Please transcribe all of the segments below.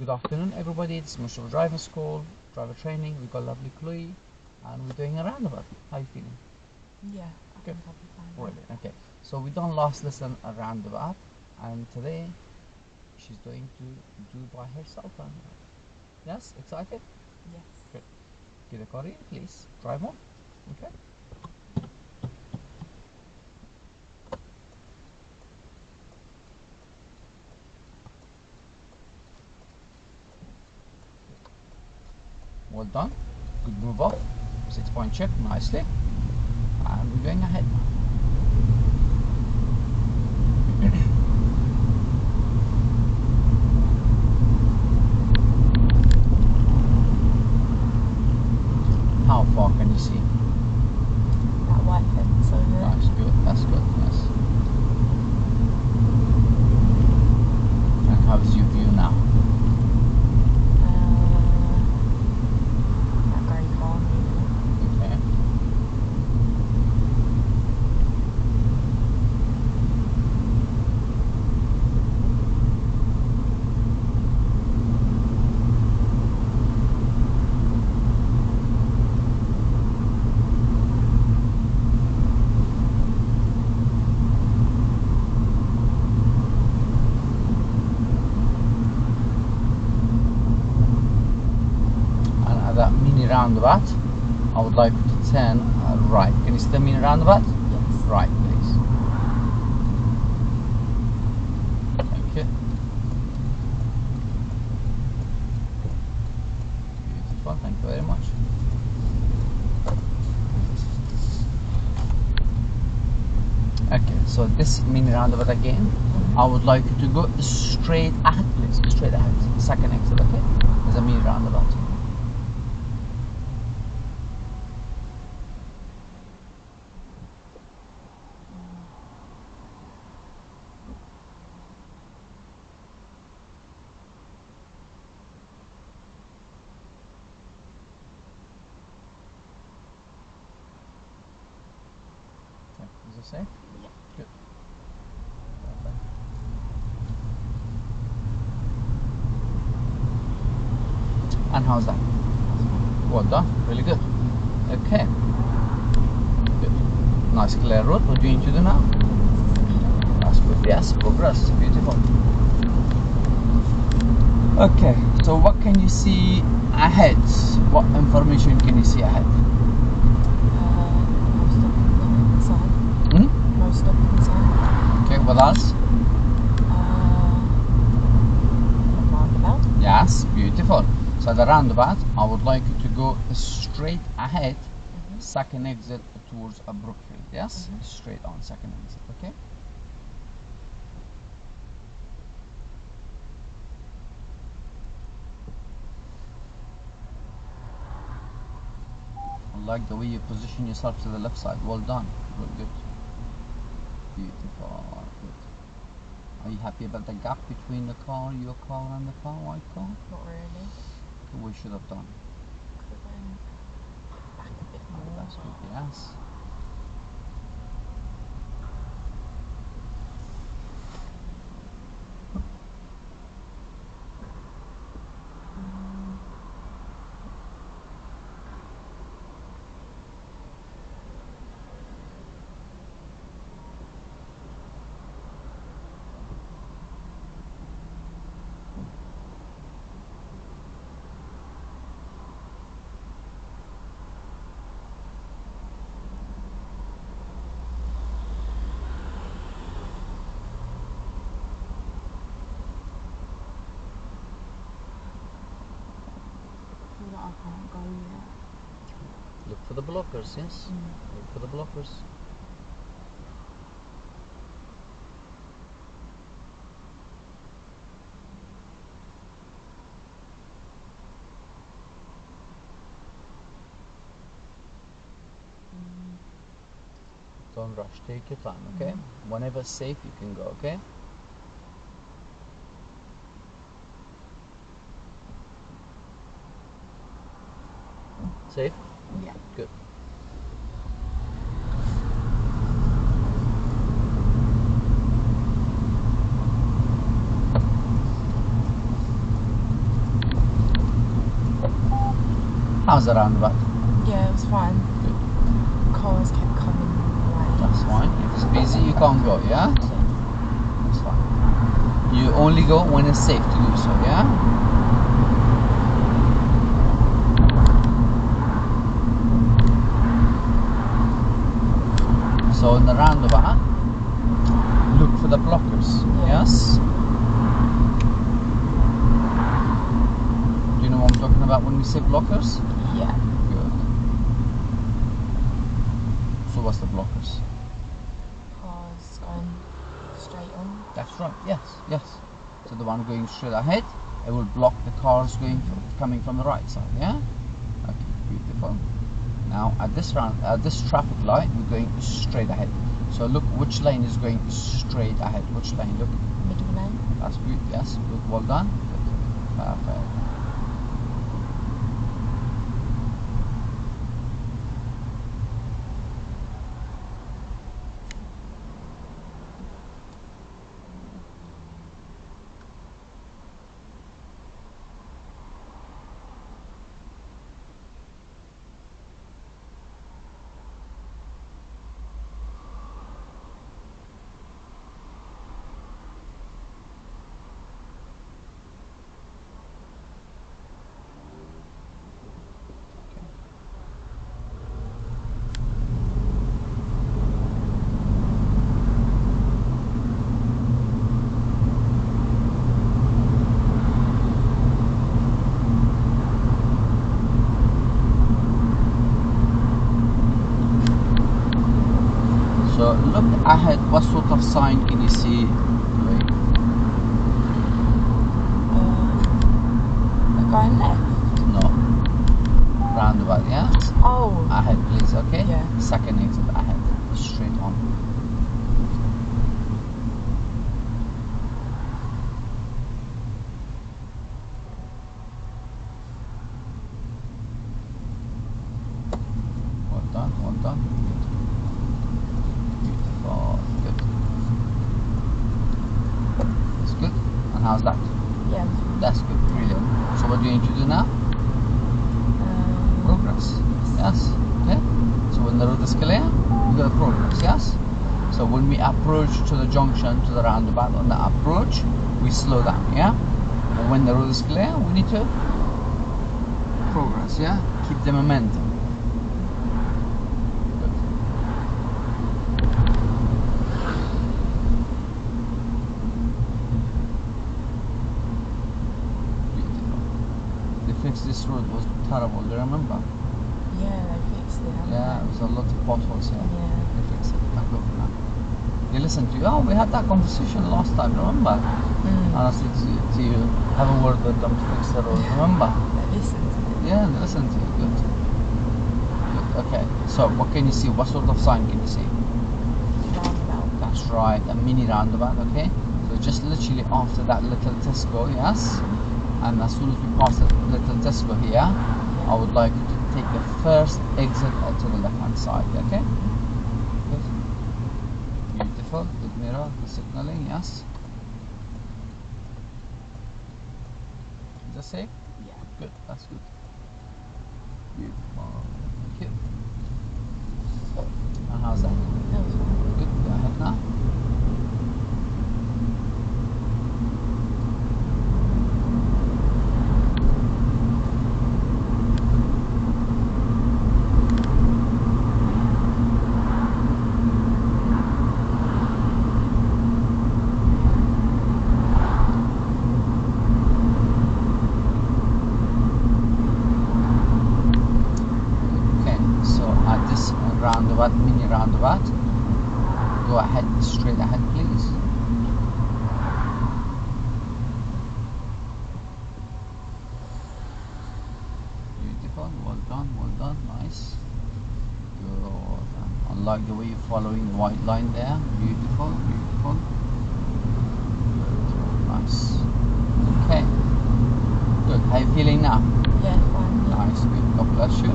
Good afternoon, everybody. It's Mr. Driver School, driver training. We got lovely Chloe, and we're doing a roundabout. How are you feeling? Yeah, I think I'll be fine. Brilliant. Okay, so we done last lesson a roundabout, and today she's going to do by herself. Yes, excited? Yes. Good. Get the car in, please. Drive on. Okay. Well done. Good move off. 6-point check nicely, and we're going ahead now. How far can you see? That white fence over there. Nice, good. That's good. Yes. And how's your view now? Not very far, maybe. Okay. And at that mini roundabout, I would like you to turn right. Can you see the mini roundabout? Yes. Right, please. Thank you. Beautiful. Thank you very much. Okay, so this mini roundabout again, I would like you to go straight ahead, please. Straight ahead. Second exit, okay? There's a mini roundabout. Okay, is it safe? Yeah. Good. Perfect. And how's that? Well done. Really good. Okay. Good. Nice clear road. What do you need to do now? That's good. Yes, progress. Beautiful. Okay, so what can you see ahead? What information can you see ahead? Most of Hmm? inside. Okay, what else? Roundabout. Yes, beautiful. So the roundabout, I would like you to go straight ahead, second exit towards a Brookfield. Yes, straight on second exit. Okay. I like the way you position yourself to the left side. Well done. Good, good. Beautiful. Good. Are you happy about the gap between the car, your car, and the car, white car? Not really. We should have done. Could have went back a bit more. That's good. Yes. Feel like I can't go yet. Look for the blockers. Yes. Look for the blockers. Don't rush. Take your time. Okay. Whenever safe, you can go. Okay. Safe? Yeah. Good. How's the roundabout? Yeah, it was fine. Good. Cars kept coming my way. That's fine. If it's busy, you can't go, yeah? That's fine. You only go when it's safe to do so, yeah? So in the roundabout, look for the blockers, Yeah. yes? Do you know what I'm talking about when we say blockers? Yeah. Good. So what's the blockers? Cars going straight on. That's right, yes, yes. So the one going straight ahead, it will block the cars coming from the right side, yeah? Okay, beautiful. Now at this traffic light, we're going straight ahead. So look which lane is going straight ahead. Which lane? Look. Middle lane. That's good, yes, good, well done. Good. Perfect. So look ahead, what sort of sign can you see? Going left. No. Roundabout, yeah? Oh. Ahead please, okay? Yeah. Second exit ahead. Straight on. Well done, well done. Beautiful. Good. That's good. And how's that? Yeah. That's good, brilliant. So what do you need to do now? Progress. Yes. Okay. So when the road is clear, we got to progress. Yes. So when we approach to the junction, to the roundabout, on the approach, we slow down. Yeah. But when the road is clear, we need to progress. Yeah. Keep the momentum. Good. Beautiful. They fixed this road, was terrible. Do you remember? Yeah, they fixed it. haven't Yeah, they? it was a lot of potholes here. Yeah. They fixed it. Thank God for that. They listened to you. Oh, we had that conversation last time, remember? And I said to you, have a word with them to fix the road, remember? They listened to it. Yeah, they listened to you. Good. Good. Okay. So, what can you see? What sort of sign can you see? Roundabout. That's right, a mini roundabout, okay? So, just literally after that little Tesco, yes? And as soon as we pass the little Tesco here, I would like you to take the first exit to the left hand side, okay? Good. Beautiful. Good mirror, good signaling, yes? Is that safe? Yeah. Good, that's good. Beautiful. Thank you. And how's that? That was fine. Good. Go ahead now. Roundabout, mini roundabout. Go ahead, straight ahead, please. Beautiful, well done, nice. Good. I like the way you're following the white line there. Beautiful, beautiful. Good, nice. Okay. Good. How are you feeling now? Yeah, fine. Yeah. Nice, good. God bless you.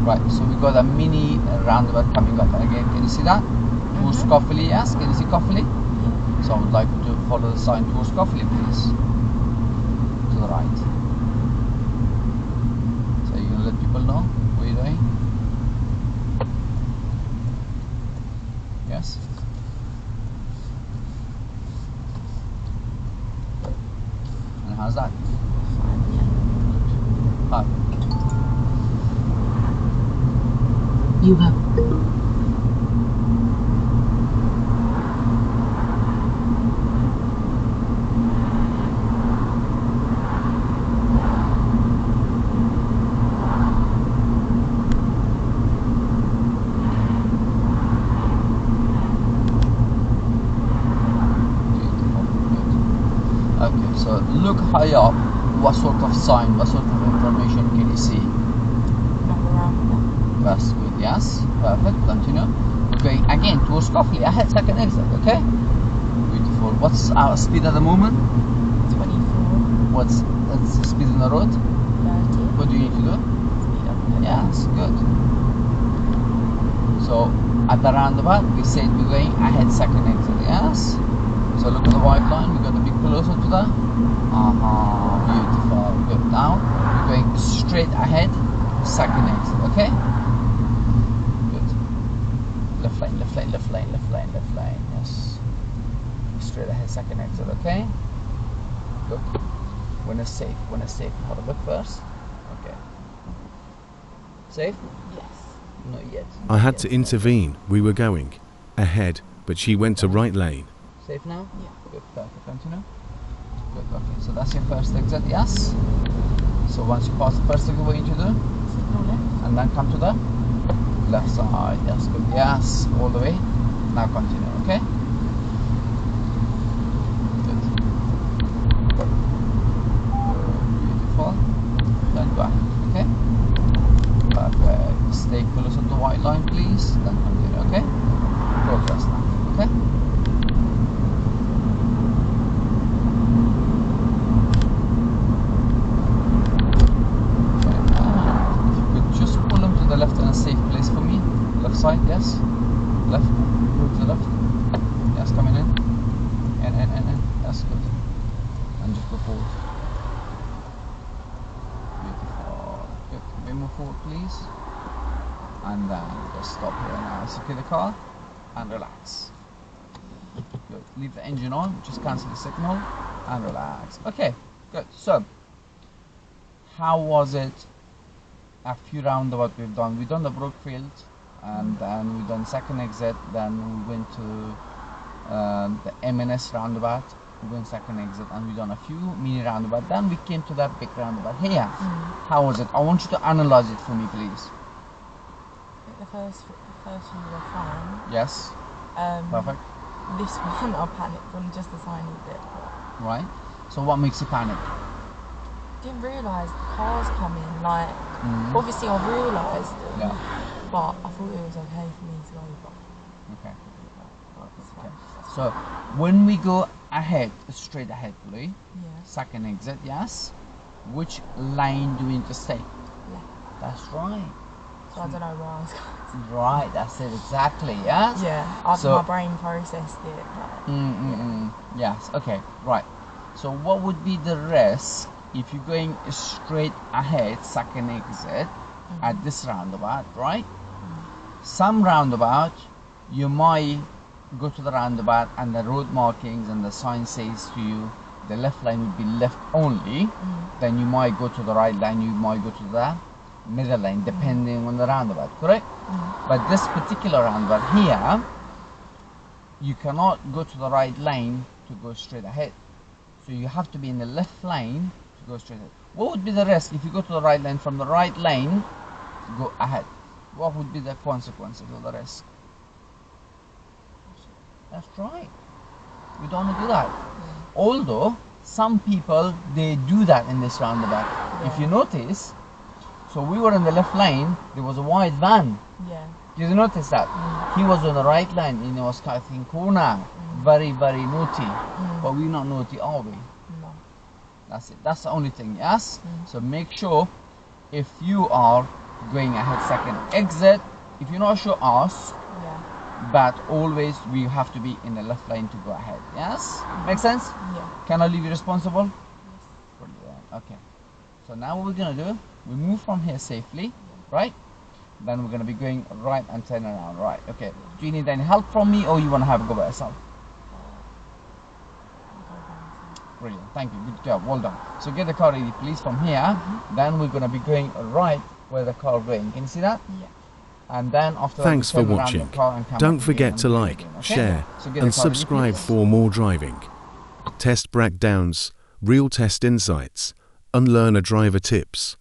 Right, so we got a mini roundabout coming up again. Can you see that? Towards Coffley, yes? Can you see Coffley? Yeah. So I would like you to follow the sign towards Coffley, please. To the right. how's that? Fine, yeah. Perfect. You have. Okay, so look high up. What sort of sign, what sort of information can you see? Roundabout. That's good, yes. Perfect, continue. Okay, again, towards Coffee, ahead, second exit, okay? Beautiful. What's our speed at the moment? 24. What's the speed on the road? 30. What do you need to do? Speed up. Yes, good. So, at the roundabout, we said we're going ahead, second exit, yes? So look at the white line, we're going to be closer to that. Beautiful. Good. Now we're going straight ahead, second exit. Okay. Good. Left lane, left lane, left lane, left lane, left lane. Yes. Straight ahead, second exit. Okay. Good. When it's safe. When it's safe. Have a look first. Okay. Safe? Yes. Not yet. I had to intervene. We were going ahead, but she went to right lane. Safe now? Yeah. Good. Perfect. Continue. Good. Okay. So that's your first exit. Yes. So once you pass the first exit, what you need to do? Signal left. And then come to the left side. Yes, good. Yes, all the way. Now continue, okay? Good. Beautiful. Then go ahead, okay? Perfect. Stay close to the white line, please. Then continue, okay? Progress now, okay? The left in a safe place for me. Left side, yes. Left. Go to the left. Yes, coming in. In. That's good. And just go forward. Beautiful. Good. We move forward, please. And then just stop here now. Secure the car and relax. Good. Leave the engine on. Just cancel the signal and relax. Okay. Good. So, how was it? A few roundabouts we've done. We've done the Brookfield, and then we've done second exit. Then we went to the M&S roundabout. We went second exit, and we've done a few mini roundabouts. Then we came to that big roundabout here. How was it? I want you to analyze it for me, please. The first few were fine. Yes. Perfect. This one I panicked on just a tiny bit. Right. So what makes you panic? Didn't realise the cars coming. Like, obviously I realised them, Yeah. but I thought it was okay for me to go over. Okay. But it's fine. So when we go ahead, straight ahead, please. Yeah. Second exit, yes. Which lane do we need to stay? Left. That's right. So I don't know why I was going. Right, that's it exactly, yes? Yeah. After So- my brain processed it. Like, Yes, okay, right. So what would be the risk if you're going straight ahead, second exit, at this roundabout, right? Some roundabout, you might go to the roundabout and the road markings and the sign says to you, the left lane would be left only. Then you might go to the right lane, you might go to the middle lane, depending on the roundabout, correct? But this particular roundabout here, you cannot go to the right lane to go straight ahead. So you have to be in the left lane to go straight ahead. What would be the risk if you go to the right lane, from the right lane, go ahead? What would be the consequences of the risk? That's right. We don't want to do that. Although, some people, they do that in this roundabout. If you notice, so we were in the left lane, there was a white van. yeah. Did you notice that? He was on the right lane and he was cutting corner. Very, very naughty. But we're not naughty, are we? No. That's it. That's the only thing, yes? So make sure if you are going ahead second exit, if you're not sure, ask. Yeah. But always we have to be in the left lane to go ahead. Yes? Make sense? Yeah. Can I leave you responsible? Yes. Brilliant. Okay. So now what we're gonna do, we move from here safely, right? Then we're gonna be going right and turn around, right? Okay. Do you need any help from me or you wanna have a go by yourself? Brilliant. Thank you. Good job. Well done. So get the car ready, please, from here. Then we're going to be going right where the car going. Can you see that? Yeah. And then after Thanks that, we for turn around watching. the car and come Don't back forget again to and do it like, again, okay? share, So get the and car ready, subscribe please. for more driving. Test breakdowns, real test insights, unlearn a driver tips.